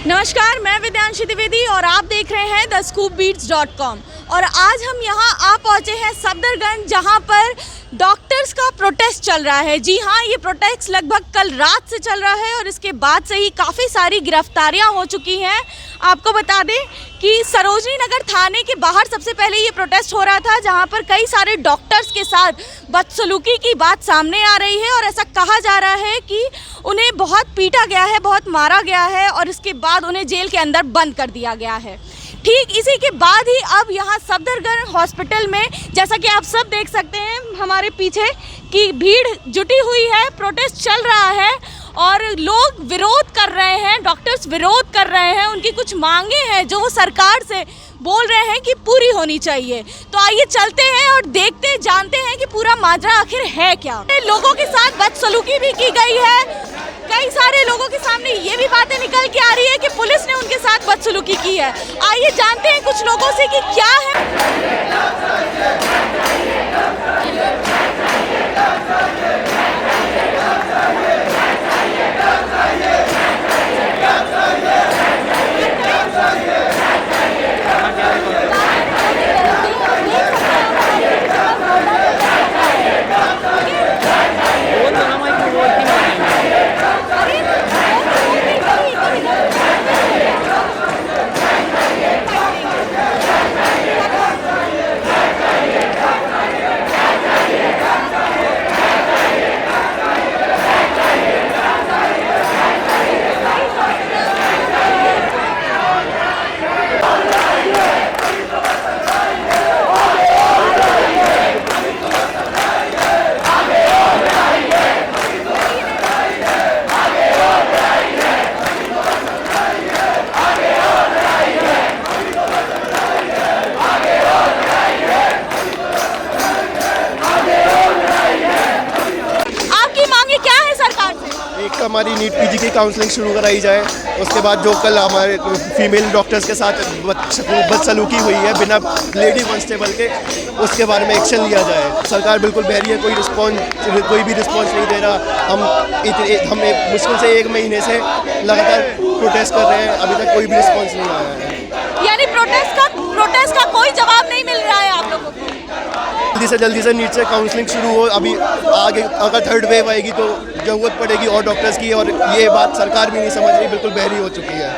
नमस्कार, मैं विद्यांशी द्विवेदी और आप देख रहे हैं thescoopbeats.com। और आज हम यहाँ आ पहुँचे हैं सफदरगंज, जहाँ पर डॉक्टर्स का प्रोटेस्ट चल रहा है। जी हाँ, ये प्रोटेस्ट लगभग कल रात से चल रहा है और इसके बाद से ही काफ़ी सारी गिरफ्तारियाँ हो चुकी हैं। आपको बता दें कि सरोजनी नगर थाने के बाहर सबसे पहले ये प्रोटेस्ट हो रहा था, जहाँ पर कई सारे डॉक्टर्स के साथ बदसलूकी की बात सामने आ रही है और ऐसा कहा जा रहा है कि उन्हें बहुत पीटा गया है, बहुत मारा गया है और इसके बाद उन्हें जेल के अंदर बंद कर दिया गया है। ठीक इसी के बाद ही अब यहाँ सफदरगंज हॉस्पिटल में, जैसा कि आप सब देख सकते हैं हमारे पीछे, कि भीड़ जुटी हुई है, प्रोटेस्ट चल रहा है और लोग विरोध कर रहे हैं, डॉक्टर्स विरोध कर रहे हैं। उनकी कुछ मांगे हैं जो वो सरकार से बोल रहे हैं कि पूरी होनी चाहिए। तो आइए चलते हैं और देखते जानते हैं कि पूरा माजरा आखिर है क्या। लोगों के साथ बदसलूकी भी की गई है। कई सारे लोगों के सामने ये भी बातें निकल के आ रही है कि पुलिस ने उनके साथ बदसलूकी की है। आइए जानते हैं कुछ लोगों से कि क्या है। हमारी नीट पीजी की काउंसलिंग शुरू कराई जाए। उसके बाद जो कल हमारे फीमेल डॉक्टर्स के साथ बदसलूकी हुई है बिना लेडी कांस्टेबल के, उसके बारे में एक्शन लिया जाए। सरकार बिल्कुल बहरी है, कोई भी रिस्पॉन्स नहीं दे रहा। हम मुश्किल से 1 महीने से लगातार प्रोटेस्ट कर रहे हैं, अभी तक कोई भी रिस्पॉन्स नहीं आया है। यानी प्रोटेस्ट का कोई जवाब नहीं मिल रहा है आप लोगों को। जल्दी से नीट से काउंसलिंग शुरू हो। अभी आगे अगर थर्ड वेव आएगी तो ज़रूरत पड़ेगी और डॉक्टर्स की, और ये बात सरकार भी नहीं समझ रही, बिल्कुल बहरी हो चुकी है।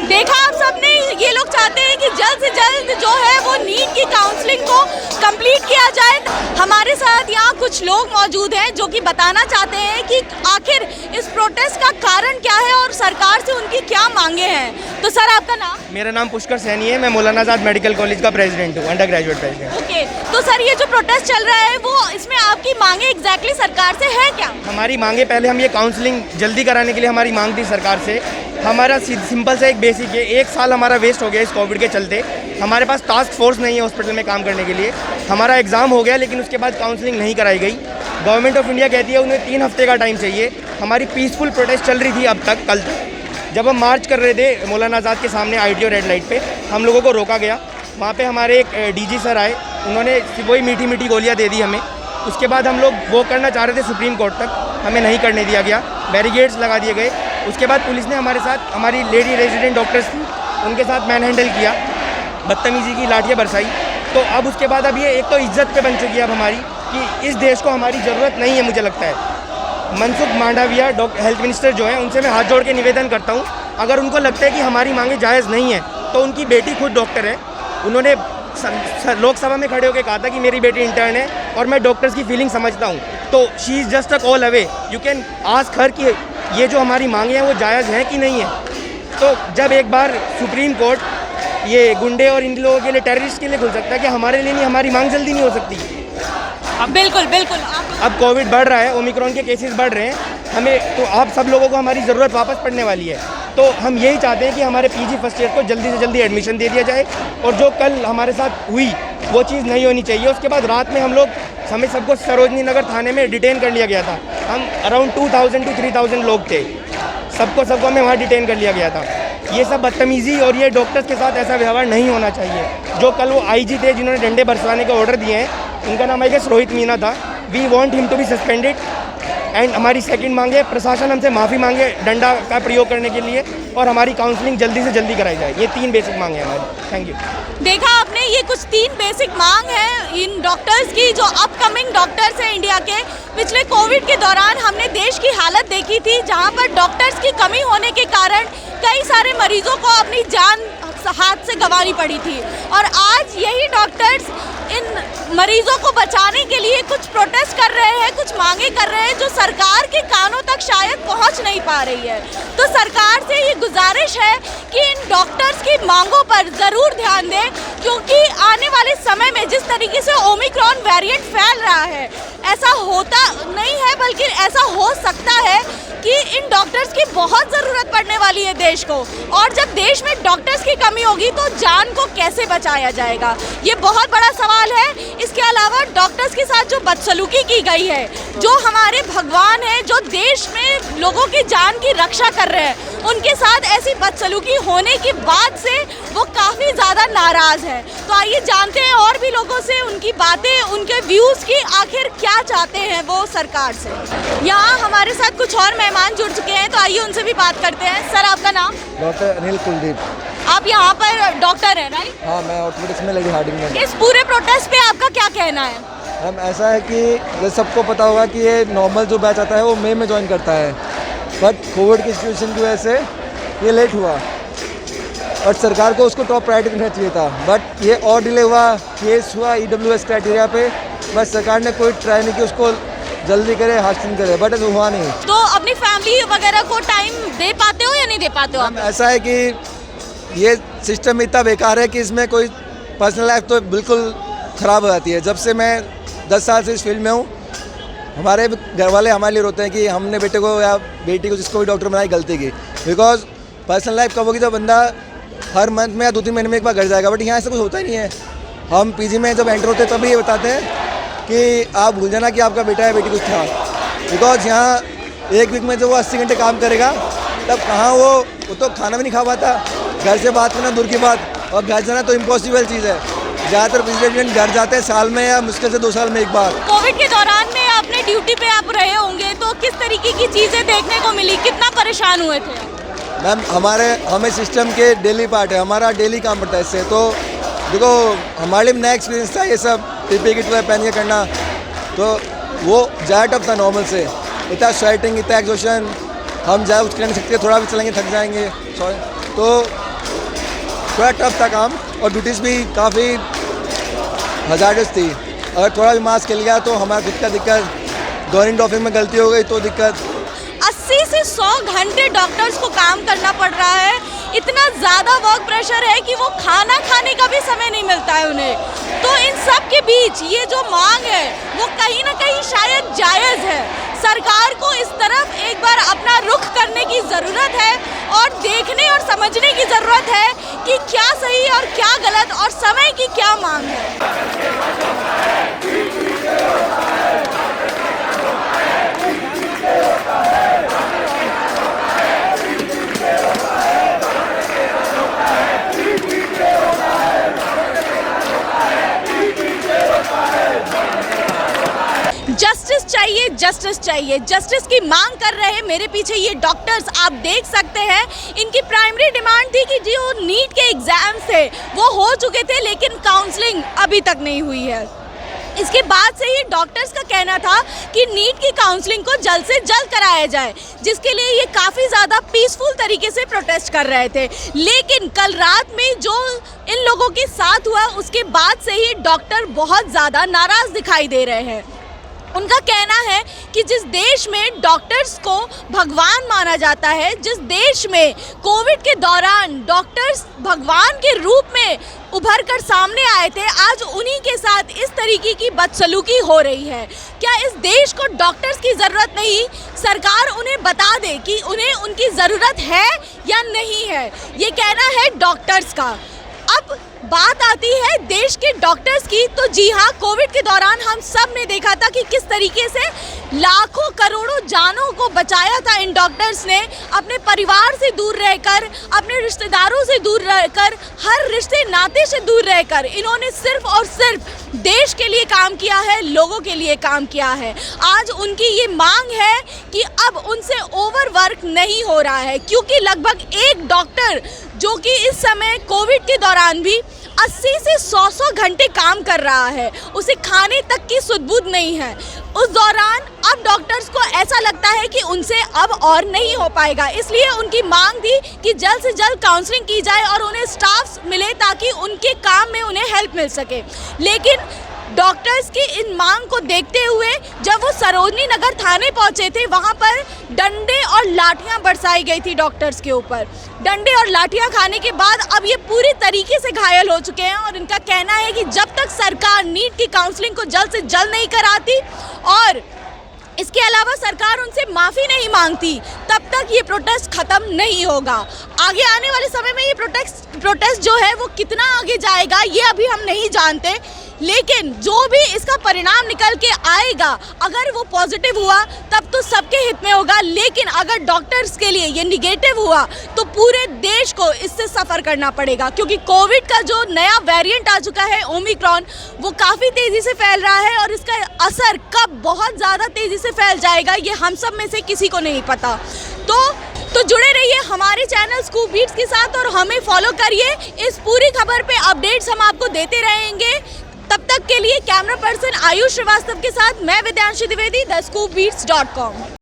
देखा आप सबने, ये लोग चाहते हैं कि जल्द से जल्द जो है वो नीट की काउंसलिंग को कंप्लीट किया जाए। हमारे साथ यहाँ कुछ लोग मौजूद हैं जो कि बताना चाहते हैं कि आखिर इस प्रोटेस्ट का कारण क्या है और सरकार से उनकी क्या मांगे हैं। तो सर, आपका नाम? मेरा नाम पुष्कर सैनी है, मैं मौलाना आज़ाद मेडिकल कॉलेज का प्रेसिडेंट हूँ, अंडर ग्रेजुएट प्रेसिडेंट। ओके, तो सर ये जो प्रोटेस्ट चल रहा है वो इसमें आपकी मांगे एग्जैक्टली सरकार से है क्या? हमारी मांगे, पहले हम ये काउंसलिंग जल्दी कराने के लिए हमारी मांग थी सरकार से। हमारा सिंपल सा एक बेसिक है, 1 साल हमारा वेस्ट हो गया इस कोविड के चलते। हमारे पास टास्क फोर्स नहीं है हॉस्पिटल में काम करने के लिए। हमारा एग्ज़ाम हो गया लेकिन उसके बाद काउंसलिंग नहीं कराई गई। गवर्नमेंट ऑफ इंडिया कहती है उन्हें 3 हफ्ते का टाइम चाहिए। हमारी पीसफुल प्रोटेस्ट चल रही थी अब तक, कल तक जब हम मार्च कर रहे थे मौलाना आज़ाद के सामने ITO रेड लाइट पे, हम लोगों को रोका गया। वहाँ पे हमारे एक DG सर आए, उन्होंने वही मीठी मीठी गोलियाँ दे दी हमें। उसके बाद हम लोग वो करना चाह रहे थे सुप्रीम कोर्ट तक, हमें नहीं करने दिया गया, बैरिकेड्स लगा दिए गए। उसके बाद पुलिस ने हमारे साथ, हमारी लेडी रेजिडेंट डॉक्टर्स थी, उनके साथ मैन हैंडल किया, बदतमीज़ी की, लाठियाँ बरसाई। तो अब उसके बाद अब ये एक तो इज्जत पे बन चुकी है अब हमारी, कि इस देश को हमारी ज़रूरत नहीं है। मुझे लगता है मनसुख मांडविया हेल्थ मिनिस्टर जो है, उनसे मैं हाथ जोड़ के निवेदन करता हूँ, अगर उनको लगता है कि हमारी मांगे जायज़ नहीं है तो उनकी बेटी खुद डॉक्टर है, उन्होंने लोकसभा में खड़े होकर कहा था कि मेरी बेटी इंटर्न है और मैं डॉक्टर्स की फीलिंग समझता हूँ। तो she is just a call away, you can ask her कि ये जो हमारी मांगे हैं वो जायज़ हैं कि नहीं है। तो जब एक बार सुप्रीम कोर्ट ये गुंडे और इन लोगों के लिए, टेररिस्ट के लिए खुल सकता है, कि हमारे लिए नहीं, हमारी मांग जल्दी नहीं हो सकती? बिल्कुल बिल्कुल। अब कोविड बढ़ रहा है, ओमिक्रॉन के केसेस बढ़ रहे हैं, हमें तो आप सब लोगों को हमारी ज़रूरत वापस पड़ने वाली है। तो हम यही चाहते हैं कि हमारे PG फर्स्ट ईयर को जल्दी से जल्दी एडमिशन दे दिया जाए, और जो कल हमारे साथ हुई वो चीज़ नहीं होनी चाहिए। उसके बाद रात में हमें सबको सरोजनी नगर थाने में डिटेन कर लिया गया था। हम अराउंड 2000 to 3000 लोग थे, सबको हमें वहाँ डिटेन कर लिया गया था। ये सब बदतमीज़ी और ये डॉक्टर्स के साथ ऐसा व्यवहार नहीं होना चाहिए। जो कल वो IG थे जिन्होंने डंडे बरसाने के ऑर्डर दिए हैं, उनका नाम आई गेस रोहित मीना था। We want him to be suspended and हमारी सेकंड मांग है प्रशासन हमसे माफ़ी मांगे डंडा का प्रयोग करने के लिए और हमारी काउंसलिंग जल्दी से जल्दी कराई जाए। ये 3 बेसिक मांग है हमारी। Thank you. देखा आपने, ये कुछ 3 बेसिक मांग है इन डॉक्टर्स की, जो अपकमिंग डॉक्टर्स हैं इंडिया के। पिछले कोविड के दौरान हमने देश की हालत देखी थी, जहां पर डॉक्टर्स की कमी होने के कारण कई सारे मरीजों को अपनी जान हाथ से गंवानी पड़ी थी। और आज यही डॉक्टर्स इन मरीजों को बचाने के लिए कुछ प्रोटेस्ट कर रहे हैं, कुछ मांगे कर रहे हैं जो सरकार के कानों तक शायद पहुंच नहीं पा रही है। तो सरकार से ये गुजारिश है कि इन डॉक्टर्स की मांगों पर ज़रूर ध्यान दें, क्योंकि आने वाले समय में जिस तरीके से ओमिक्रॉन वेरिएंट फैल रहा है, ऐसा होता नहीं है बल्कि ऐसा हो सकता है कि इन डॉक्टर्स की बहुत ज़रूरत पड़ने वाली है देश को। और जब देश में डॉक्टर्स की कमी होगी तो जान को कैसे बचाया जाएगा, ये बहुत बड़ा सवाल है। इसके अलावा डॉक्टर्स के साथ जो बदसलूकी की गई है, जो हमारे भगवान हैं, जो देश में लोगों की जान की रक्षा कर रहे हैं, उनके साथ ऐसी बदसलूकी होने के बाद से वो काफ़ी ज़्यादा नाराज़ है। तो आइए जानते हैं और भी लोगों से उनकी बातें, उनके व्यूज़ की आखिर क्या चाहते हैं वो सरकार से। यहाँ हमारे साथ कुछ और मेहमान जुड़ चुके हैं, तो आइए उनसे भी बात करते हैं। सर, आपका नाम? डॉक्टर अनिल कुलदीप। आप यहाँ पर डॉक्टर हैं, राइट? हाँ, मैं ऑर्थोपेडिक्स में लेडी हार्डिंग में। इस पूरे प्रोटेस्ट पे आपका क्या कहना है? मैम, ऐसा है कि जैसे सबको पता होगा कि ये नॉर्मल जो बैच आता है वो मई में ज्वाइन करता है, बट कोविड की सिचुएशन की वजह से ये लेट हुआ। बट सरकार को उसको टॉप प्रायोरिटी देना चाहिए था, बट ये और डिले हुआ, केस हुआ EWS क्राइटेरिया पे, बस सरकार ने कोई ट्राई नहीं कि उसको जल्दी करे, हासिल करे, बट ऐसा हुआ नहीं। तो अपनी फैमिली वगैरह को टाइम दे पाते हो या नहीं दे पाते हो? मैम, ऐसा है कि ये सिस्टम इतना बेकार है कि इसमें कोई पर्सनल लाइफ तो बिल्कुल ख़राब हो जाती है। जब से मैं 10 साल से इस फील्ड में हूँ, हमारे घर वाले हमारे लिए रोते हैं कि हमने बेटे को या बेटी को जिसको भी डॉक्टर बनाई गलती की, बिकॉज पर्सनल लाइफ कब होगी जब बंदा हर मंथ में या 2-3 महीने में एक बार घर जाएगा, बट यहाँ ऐसा कुछ होता ही नहीं है। हम PG में जब एंटर होते हैं तभी ये बताते हैं कि आप भूल जाना कि आपका बेटा या बेटी कुछ था, बिकॉज यहाँ एक वीक में जब वो 80 घंटे काम करेगा तब कहाँ वो तो खाना भी नहीं खा पाता, घर से बात करना दूर की बात, और घर जाना तो इम्पॉसिबल चीज़ है। ज़्यादातर प्रेसिडेंट घर जाते हैं साल में या मुश्किल से 2 साल में एक बार। कोविड के दौरान में अपने ड्यूटी पे आप रहे होंगे, तो किस तरीके की चीज़ें देखने को मिली, कितना परेशान हुए थे? मैम, हमें सिस्टम के डेली पार्ट है, हमारा डेली काम पड़ता है इससे। तो देखो, हमारे लिए नया एक्सपीरियंस था ये सब PPE किट पहन के करना, तो वो ज़्यादा टफ था नॉर्मल से। इतना स्वेटिंग, इतना एग्जॉशन, हम ज़्यादा कुछ कर नहीं सकते, थोड़ा भी चलेंगे थक जाएंगे, तो थोड़ा टफ था काम। और ड्यूटीज़ भी काफ़ी हज़ार्डस थी। अगर थोड़ा भी मास्क हिल गया तो हमारा खुद का दिक्कत, गवर्नमेंट ऑफिस में गलती हो गई तो दिक्कत। 80 से 100 घंटे डॉक्टर्स को काम करना पड़ रहा है। इतना ज़्यादा वर्क प्रेशर है कि वो खाना खाने का भी समय नहीं मिलता है उन्हें। तो इन सब के बीच ये जो मांग है वो कहीं ना कहीं शायद जायज़ है। सरकार को इस तरफ एक बार अपना रुख करने की ज़रूरत है और देखने और समझने की ज़रूरत है कि क्या सही और क्या गलत और समय की क्या मांग है। जस्टिस चाहिए, जस्टिस चाहिए, जस्टिस की मांग कर रहे हैं मेरे पीछे ये डॉक्टर्स, आप देख सकते हैं। इनकी प्राइमरी डिमांड थी कि जो नीट के एग्जाम्स थे वो हो चुके थे, लेकिन काउंसलिंग अभी तक नहीं हुई है। इसके बाद से ही डॉक्टर्स का कहना था कि नीट की काउंसलिंग को जल्द से जल्द कराया जाए, जिसके लिए ये काफ़ी ज़्यादा पीसफुल तरीके से प्रोटेस्ट कर रहे थे। लेकिन कल रात में जो इन लोगों के साथ हुआ, उसके बाद से ही डॉक्टर बहुत ज़्यादा नाराज़ दिखाई दे रहे हैं। उनका कहना है कि जिस देश में डॉक्टर्स को भगवान माना जाता है, जिस देश में कोविड के दौरान डॉक्टर्स भगवान के रूप में उभर कर सामने आए थे, आज उन्हीं के साथ इस तरीके की बदसलूकी हो रही है। क्या इस देश को डॉक्टर्स की ज़रूरत नहीं? सरकार उन्हें बता दे कि उन्हें उनकी ज़रूरत है या नहीं है, ये कहना है डॉक्टर्स का। अब बात आती है देश के डॉक्टर्स की, तो जी हाँ, कोविड के दौरान हम सब ने देखा था कि किस तरीके से लाखों करोड़ों जानों को बचाया था इन डॉक्टर्स ने। अपने परिवार से दूर रहकर, अपने रिश्तेदारों से दूर रहकर, हर रिश्ते नाते से दूर रहकर इन्होंने सिर्फ और सिर्फ देश के लिए काम किया है, लोगों के लिए काम किया है। आज उनकी ये मांग है कि अब उनसे ओवरवर्क नहीं हो रहा है, क्योंकि लगभग एक डॉक्टर जो कि इस समय कोविड के दौरान भी 80 से 100 घंटे काम कर रहा है, उसे खाने तक की सुध-बुध नहीं है। उस दौरान अब डॉक्टर्स को ऐसा लगता है कि उनसे अब और नहीं हो पाएगा, इसलिए उनकी मांग थी कि जल्द से जल्द काउंसलिंग की जाए और उन्हें स्टाफ मिले ताकि उनके काम में उन्हें हेल्प मिल सके। लेकिन डॉक्टर्स की इन मांग को देखते हुए जब वो सरोजनी नगर थाने पहुंचे थे, वहां पर डंडे और लाठियां बरसाई गई थी डॉक्टर्स के ऊपर। डंडे और लाठियां खाने के बाद अब ये पूरी तरीके से घायल हो चुके हैं और इनका कहना है कि जब तक सरकार नीट की काउंसलिंग को जल्द से जल्द नहीं कराती और इसके अलावा सरकार उनसे माफ़ी नहीं मांगती, तब तक ये प्रोटेस्ट ख़त्म नहीं होगा। आगे आने वाले समय में ये प्रोटेस्ट जो है वो कितना आगे जाएगा ये अभी हम नहीं जानते, लेकिन जो भी इसका परिणाम निकल के आएगा, अगर वो पॉजिटिव हुआ तब तो सबके हित में होगा, लेकिन अगर डॉक्टर्स के लिए ये निगेटिव हुआ तो पूरे देश को इससे सफ़र करना पड़ेगा, क्योंकि कोविड का जो नया वेरिएंट आ चुका है ओमिक्रॉन, वो काफ़ी तेज़ी से फैल रहा है और इसका असर कब बहुत ज़्यादा तेज़ी से फैल जाएगा ये हम सब में से किसी को नहीं पता। तो जुड़े रहिए हमारे चैनल स्कूप बीट्स के साथ और हमें फॉलो करिए। इस पूरी खबर पे अपडेट्स हम आपको देते रहेंगे। तब तक के लिए कैमरा पर्सन आयुष श्रीवास्तव के साथ मैं विद्यांशी द्विवेदी, thescoopbeats.com।